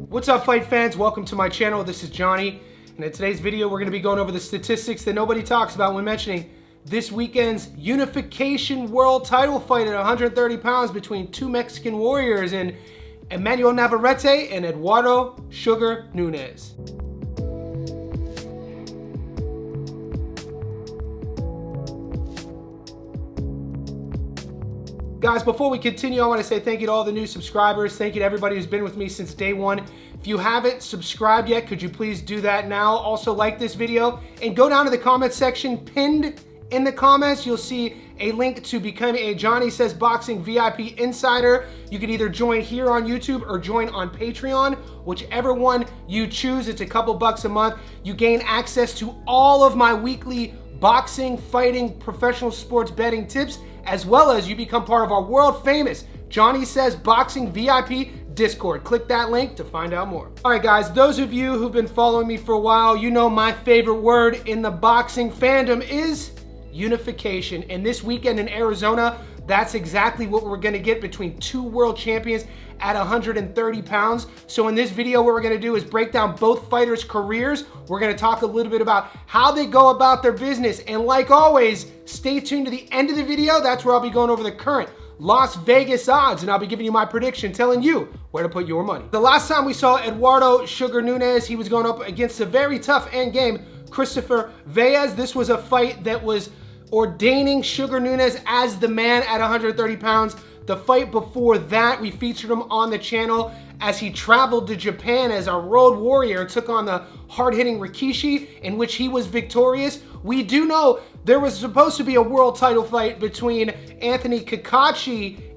What's up, fight fans? Welcome to my channel. This is Johnny, and in today's video we're going to be going over the statistics that nobody talks about when mentioning this weekend's unification world title fight at 130 pounds between two Mexican warriors in Emanuel Navarrete and Eduardo "Sugar" Nunez. Guys, before we continue, I want to say thank you to all the new subscribers. Thank you to everybody who's been with me since day one. If you haven't subscribed yet, could you please do that now? Also, like this video and go down to the comment section. Pinned in the comments, you'll see a link to becoming a Johnny Says Boxing VIP Insider. You can either join here on YouTube or join on Patreon, whichever one you choose. It's a couple bucks a month. You gain access to all of my weekly boxing, fighting, professional sports betting tips, as well as you become part of our world famous Johnny Says Boxing VIP Discord. Click that link to find out more. All right, guys, those of you who've been following me for a while, you know my favorite word in the boxing fandom is unification. And this weekend in Arizona, that's exactly what we're gonna get between two world champions at 130 pounds. So in this video, what we're gonna do is break down both fighters' careers. We're gonna talk a little bit about how they go about their business. And like always, stay tuned to the end of the video. That's where I'll be going over the current Las Vegas odds, and I'll be giving you my prediction, telling you where to put your money. The last time we saw Eduardo "Sugar" Nunez, he was going up against a very tough endgame Christopher Veyes. This was a fight that was ordaining Sugar Nunez as the man at 130 pounds. The fight before that, we featured him on the channel as he traveled to Japan as a road warrior and took on the hard-hitting Rikishi, in which he was victorious. We do know there was supposed to be a world title fight between Anthony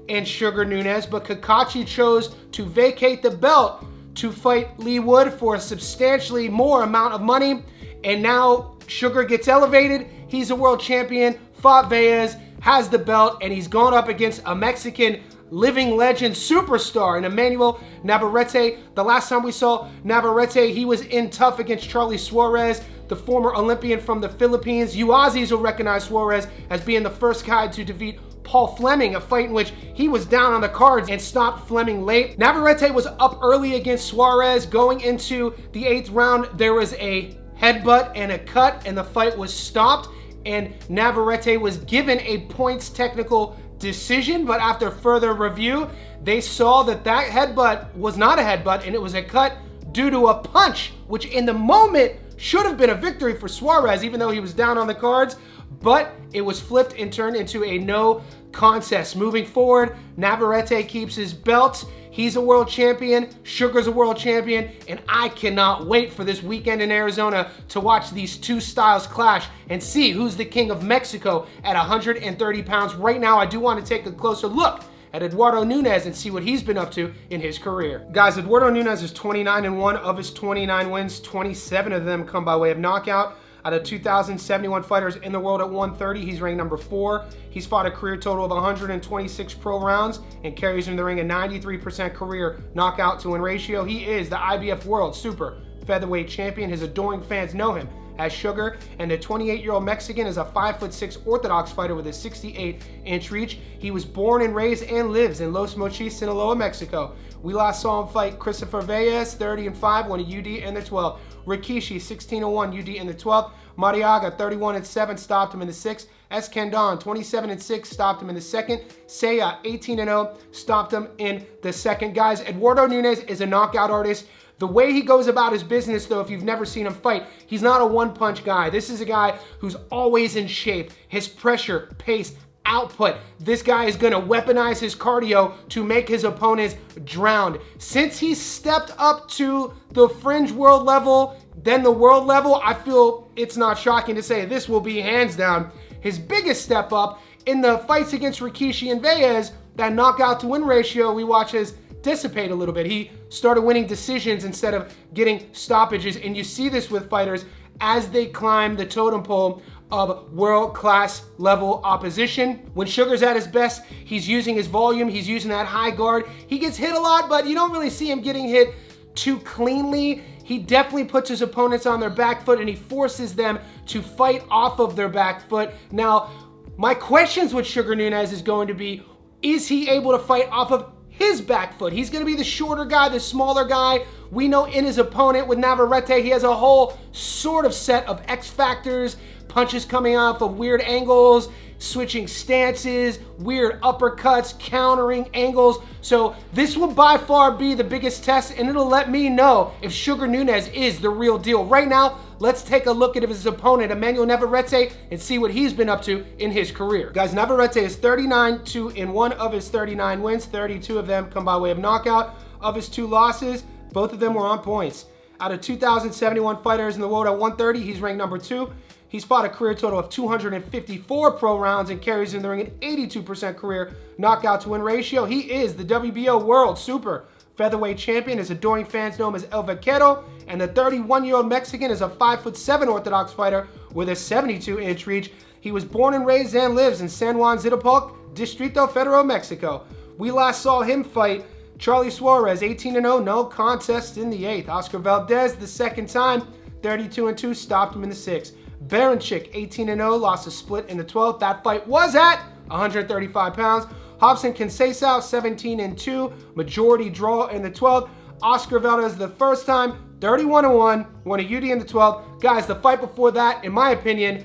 and Sugar Nunez, but Kakachi chose to vacate the belt to fight Lee Wood for a substantially more amount of money. And now Sugar gets elevated. He's a world champion, fought Veyes, has the belt, and he's gone up against a Mexican living legend superstar in Emanuel Navarrete. The last time we saw Navarrete, he was in tough against Charlie Suarez, the former Olympian from the Philippines. You Aussies will recognize Suarez as being the first guy to defeat Paul Fleming, a fight in which he was down on the cards and stopped Fleming late. Navarrete was up early against Suarez. Going into the 8th round, there was a headbutt and a cut, and the fight was stopped, and Navarrete was given a points technical decision, but after further review, they saw that that headbutt was not a headbutt, and it was a cut due to a punch, which in the moment should have been a victory for Suarez, even though he was down on the cards, but it was flipped and turned into a no contest. Moving forward, Navarrete keeps his belt. He's a world champion, Sugar's a world champion, and I cannot wait for this weekend in Arizona to watch these two styles clash and see who's the king of Mexico at 130 pounds. Right now, I do want to take a closer look at Eduardo Nunez and see what he's been up to in his career. Guys, Eduardo Nunez is 29-1. Of his 29 wins, 27 of them come by way of knockout. Out of 2,071 fighters in the world at 130, he's ranked number 4. He's fought a career total of 126 pro rounds and carries in the ring a 93% career knockout to win ratio. He is the IBF World Super Featherweight Champion. His adoring fans know him as Sugar, and the 28-year-old Mexican is a 5'6" Orthodox fighter with a 68-inch reach. He was born and raised and lives in Los Mochis, Sinaloa, Mexico. We last saw him fight Christopher Veyes, 30-5, won a UD in the 12th. Rikishi, 16-1, UD in the 12th. Mariaga, 31-7, stopped him in the 6th. Escandon, 27-6, stopped him in the 2nd. Seiya, 18-0, stopped him in the 2nd. Guys, Eduardo Nunez is a knockout artist. The way he goes about his business, though, if you've never seen him fight, he's not a one-punch guy. This is a guy who's always in shape. His pressure, pace, output. This guy is going to weaponize his cardio to make his opponents drown. Since he stepped up to the fringe world level, then the world level, I feel it's not shocking to say this will be hands down his biggest step up. In the fights against Rikishi and Veyes, that knockout to win ratio we watch as dissipate a little bit. He started winning decisions instead of getting stoppages, and you see this with fighters as they climb the totem pole of world-class level opposition. When Sugar's at his best, he's using his volume, he's using that high guard. He gets hit a lot, but you don't really see him getting hit too cleanly. He definitely puts his opponents on their back foot and he forces them to fight off of their back foot. Now, My questions with Sugar Nunez is going to be, is he able to fight off of his back foot? He's going to be the shorter guy, the smaller guy. We know in his opponent with Navarrete, he has a whole sort of set of X factors, punches coming off of weird angles, switching stances, weird uppercuts, countering angles. So this will by far be the biggest test, and it'll let me know if Sugar Nunez is the real deal. Right now, let's take a look at his opponent, Emanuel Navarrete, and see what he's been up to in his career. Guys, Navarrete is 39-2 in 1 of his 39 wins. 32 of them come by way of knockout. Of his 2 losses, both of them were on points. Out of 2,071 fighters in the world at 130, he's ranked number 2. He's fought a career total of 254 pro rounds and carries in the ring an 82% career knockout to win ratio. He is the WBO World Super Featherweight Champion. His adoring fans know him as El Vaquero. And the 31-year-old Mexican is a 5'7" Orthodox fighter with a 72-inch reach. He was born and raised and lives in San Juan Zitopalc, Distrito Federal, Mexico. We last saw him fight Charlie Suarez, 18-0, no contest in the 8th. Oscar Valdez, the second time, 32-2, stopped him in the 6th. Baranchik, 18-0, lost a split in the 12th. That fight was at 135 pounds. Robson Conceição, 17-2, majority draw in the 12th. Oscar Valdez the first time, 31-1, won a UD in the 12th. Guys, the fight before that, in my opinion,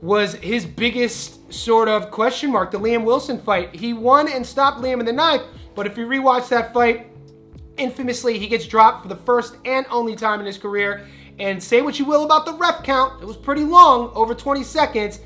was his biggest sort of question mark, the Liam Wilson fight. He won and stopped Liam in the 9th, but if you rewatch that fight, infamously, he gets dropped for the first and only time in his career. And say what you will about the ref count, it was pretty long, over 20 seconds.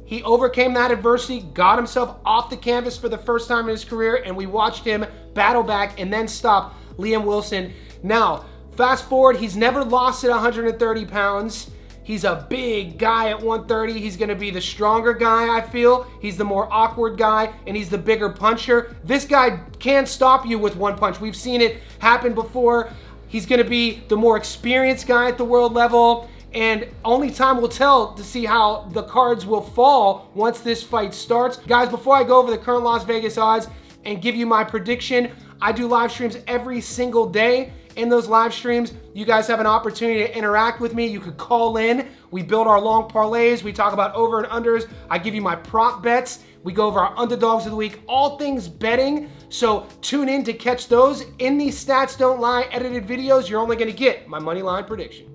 He overcame that adversity, got himself off the canvas for the first time in his career, and we watched him battle back and then stop Liam Wilson. Now, fast forward, he's never lost at 130 pounds. He's a big guy at 130. He's going to be the stronger guy, I feel. He's the more awkward guy, and he's the bigger puncher. This guy can stop you with one punch. We've seen it happen before. He's going to be the more experienced guy at the world level, and only time will tell to see how the cards will fall once this fight starts. Guys, before I go over the current Las Vegas odds and give you my prediction, I do live streams every single day. In those live streams, you guys have an opportunity to interact with me. You could call in. We build our long parlays. We talk about over and unders. I give you my prop bets. We go over our underdogs of the week, all things betting. So tune in to catch those. In these Stats Don't Lie edited videos, you're only going to get my money line prediction.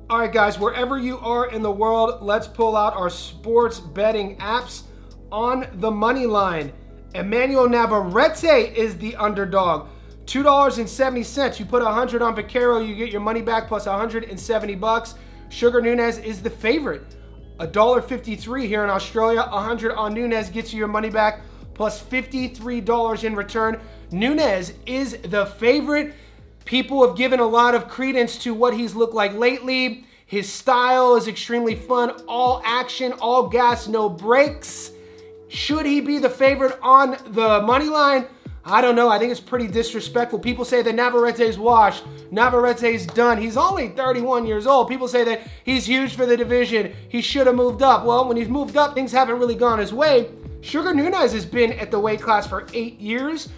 All right, guys, wherever you are in the world, let's pull out our sports betting apps. On the money line, Emanuel Navarrete is the underdog. $2.70. You put 100 on Vaquero, you get your money back plus 170 bucks. Sugar Nunez is the favorite. $1.53 here in Australia. 100 on Nunez gets you your money back plus $53 in return. Nunez is the favorite. People have given a lot of credence to what he's looked like lately. His style is extremely fun. All action, all gas, no brakes. Should he be the favorite on the money line? I don't know. I think it's pretty disrespectful. People say that Navarrete's washed. Navarrete's done. He's only 31 years old. People say that he's huge for the division. He should have moved up. Well, when he's moved up, things haven't really gone his way. Sugar Nunez has been at the weight class for 8 years.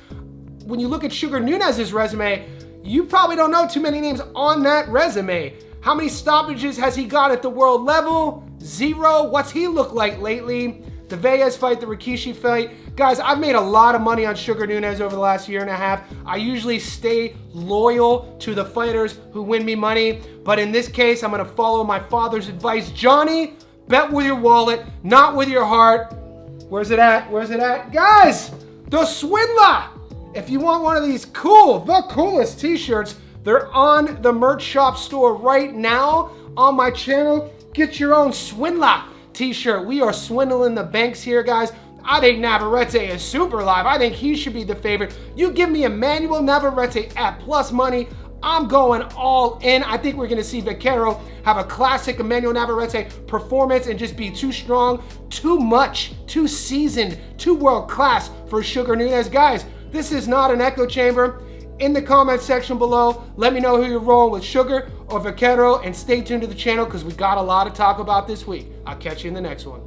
When you look at Sugar Nunez's resume, you probably don't know too many names on that resume. How many stoppages has he got at the world level? 0. What's he look like lately? The Veyes fight, the Rikishi fight. Guys, I've made a lot of money on Sugar Nunez over the last year and a half. I usually stay loyal to the fighters who win me money. But in this case, I'm going to follow my father's advice. Johnny, bet with your wallet, not with your heart. Where's it at? Where's it at? Guys, the Swindler. If you want one of these the coolest t-shirts, they're on the merch shop store right now on my channel. Get your own Swindler t-shirt. We are swindling the banks here, guys. I think Navarrete is super live. I think he should be the favorite. You give me Emanuel Navarrete at plus money, I'm going all in. I think we're going to see Vaquero have a classic Emanuel Navarrete performance and just be too strong, too much, too seasoned, too world class for Sugar Nunez. Guys, this is not an echo chamber. In the comment section below, let me know who you're rolling with, Sugar or Vaquero, and stay tuned to the channel because we got a lot to talk about this week. I'll catch you in the next one.